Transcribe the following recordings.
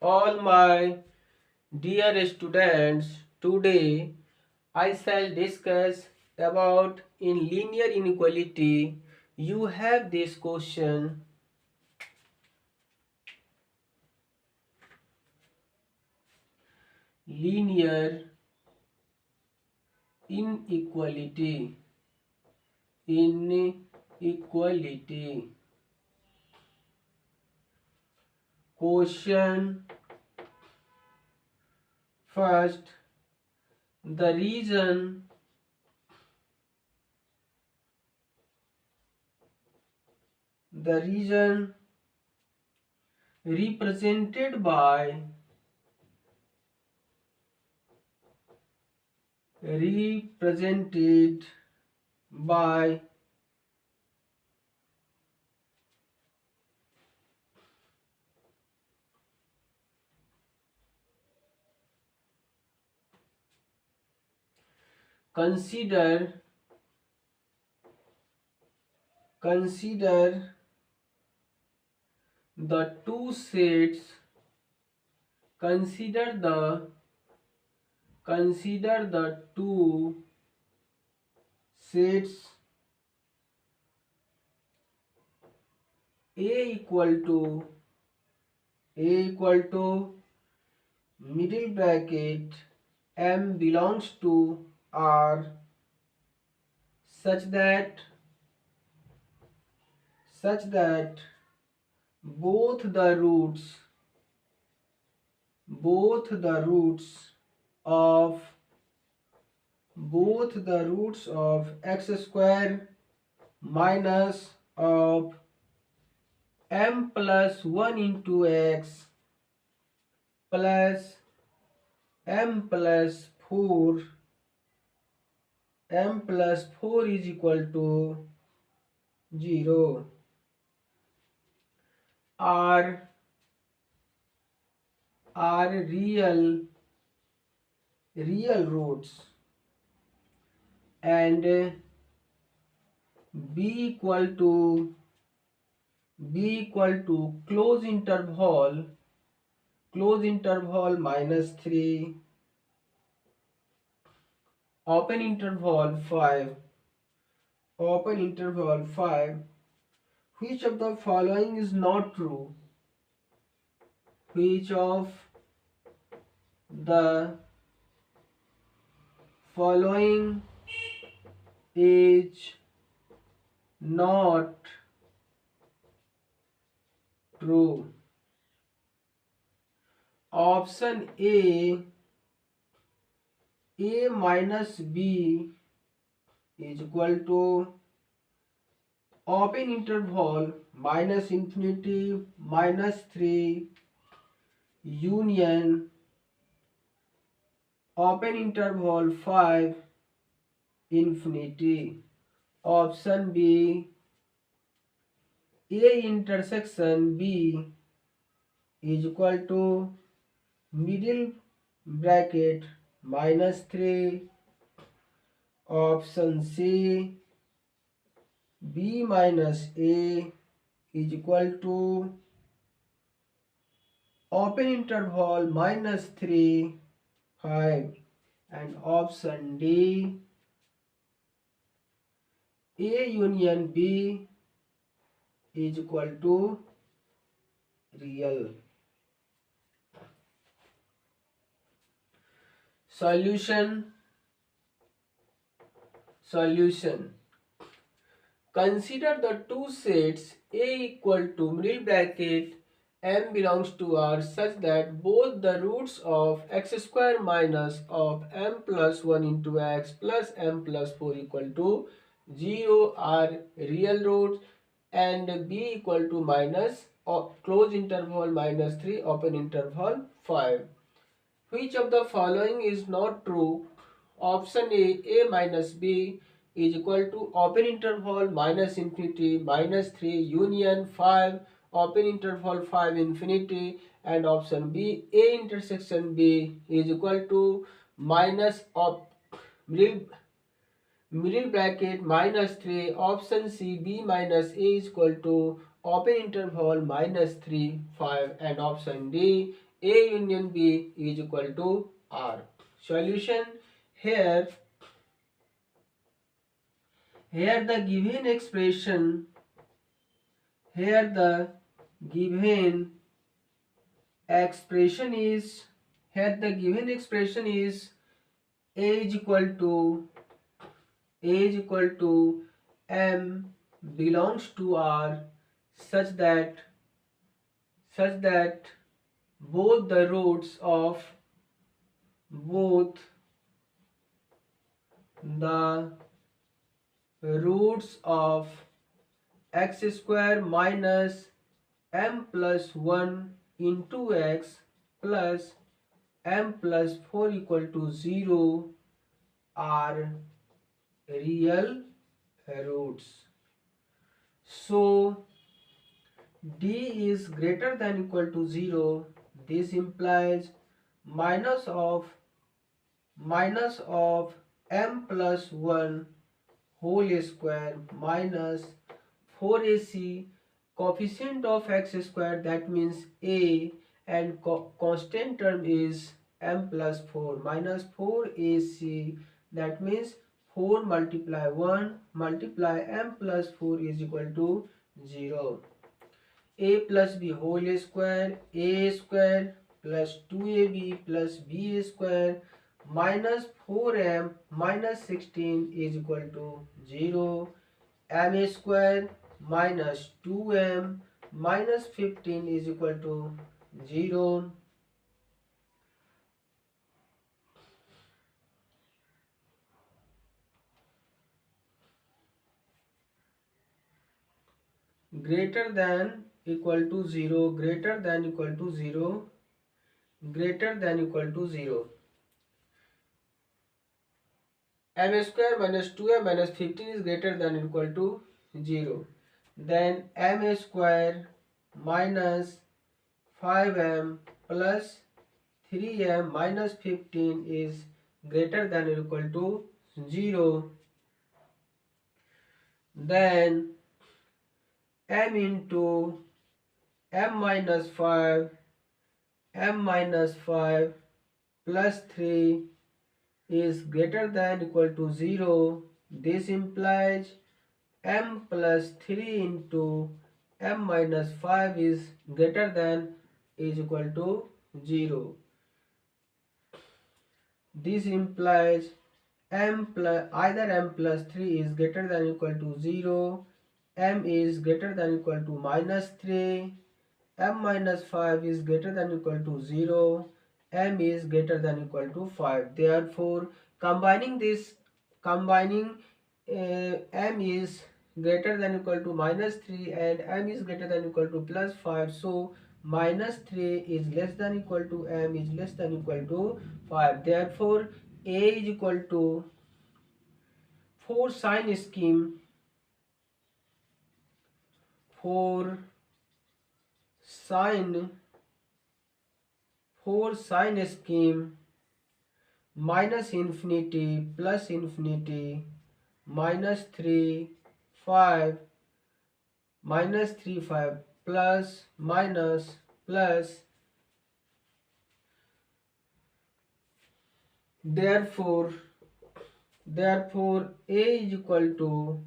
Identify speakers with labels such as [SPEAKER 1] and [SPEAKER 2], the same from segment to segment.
[SPEAKER 1] All my dear students, today I shall discuss about in linear inequality. You have this question: linear inequality. Inequality. Question first: the region represented by represented by consider consider the two sets consider the two sets a equal to middle bracket m belongs to R such that both the roots of x square minus of m plus 1 into x plus m plus 4 is equal to 0 are real roots, and b equal to close interval minus 3 open interval 5. Which of the following is not true? Which of the following is not true? Option A minus B is equal to open interval minus infinity minus 3 union open interval 5 infinity. Option B A intersection B is equal to middle bracket minus 3. Option C B minus A is equal to open interval minus 3 5, and option D A union B is equal to real. Solution. Consider the two sets A equal to middle bracket m belongs to R such that both the roots of x square minus of m plus 1 into x plus m plus 4 equal to 0 are real roots, and b equal to minus close interval minus 3 open interval 5. Which of the following is not true? Option A minus B is equal to open interval minus infinity minus 3 union 5 open interval 5 infinity, and option B A intersection B is equal to minus of middle bracket minus 3. Option C B minus A is equal to open interval minus 3 5, and option D A union B is equal to R. Solution. Here the given expression, is A is equal to M belongs to R, such that both the roots of x square minus m plus 1 into x plus m plus 4 equal to 0 are real roots. So d is greater than equal to 0. This implies minus of m plus 1 whole square minus 4ac coefficient of x square, that means a, and constant term is m plus 4 minus 4ac, that means 4 multiply 1 multiply m plus 4 is equal to 0. A plus b whole square, a square plus 2ab plus b square minus 4m minus 16 is equal to 0. M square minus 2m minus 15 is equal to 0. Greater than equal to 0, greater than equal to 0, greater than equal to 0. M square minus 2m minus 15 is greater than equal to 0. Then m square minus 5m plus 3m minus 15 is greater than or equal to 0. Then m into m minus 5 plus 3 is greater than equal to 0. This implies m plus 3 into m minus 5 is greater than is equal to 0. This implies either m plus 3 is greater than equal to 0, m is greater than equal to minus 3, m minus 5 is greater than equal to 0, m is greater than equal to 5. Therefore, combining m is greater than equal to minus 3 and m is greater than equal to plus 5. So minus 3 is less than equal to m is less than equal to 5. Therefore, A is equal to 4 sine scheme 4 sine scheme minus infinity plus infinity minus 3 5 minus 3 5 plus minus plus. Therefore A is equal to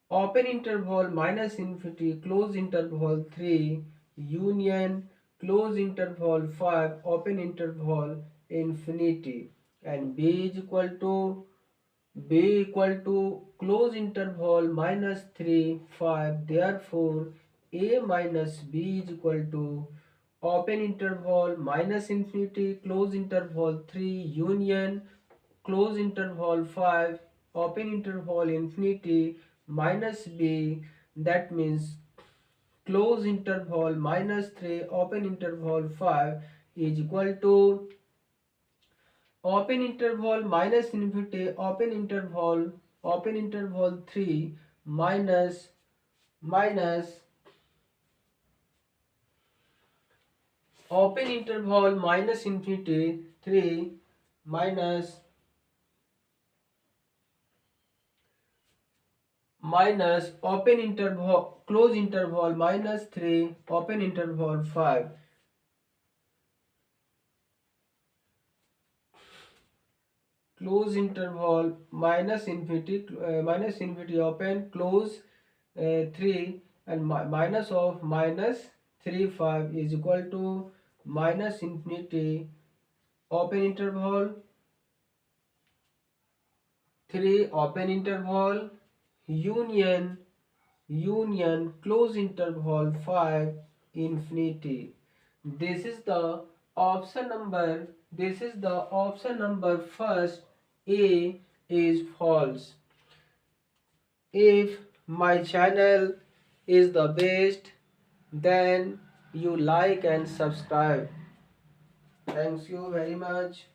[SPEAKER 1] open interval minus infinity close interval 3 union close interval 5 open interval infinity, and B equal to close interval minus 3 5. Therefore A minus B is equal to open interval minus infinity close interval 3 union close interval 5 open interval infinity minus b, that means close interval minus 3 open interval 5 is equal to open interval minus infinity open interval 3 minus open interval minus infinity 3 minus minus open interval close interval minus 3 open interval 5, close interval minus infinity open close 3, and minus of minus 3 5 is equal to minus infinity open interval 3 open interval union close interval 5 infinity. This is the option number first. A is false. If my channel is the best, then you like and subscribe. Thanks you very much.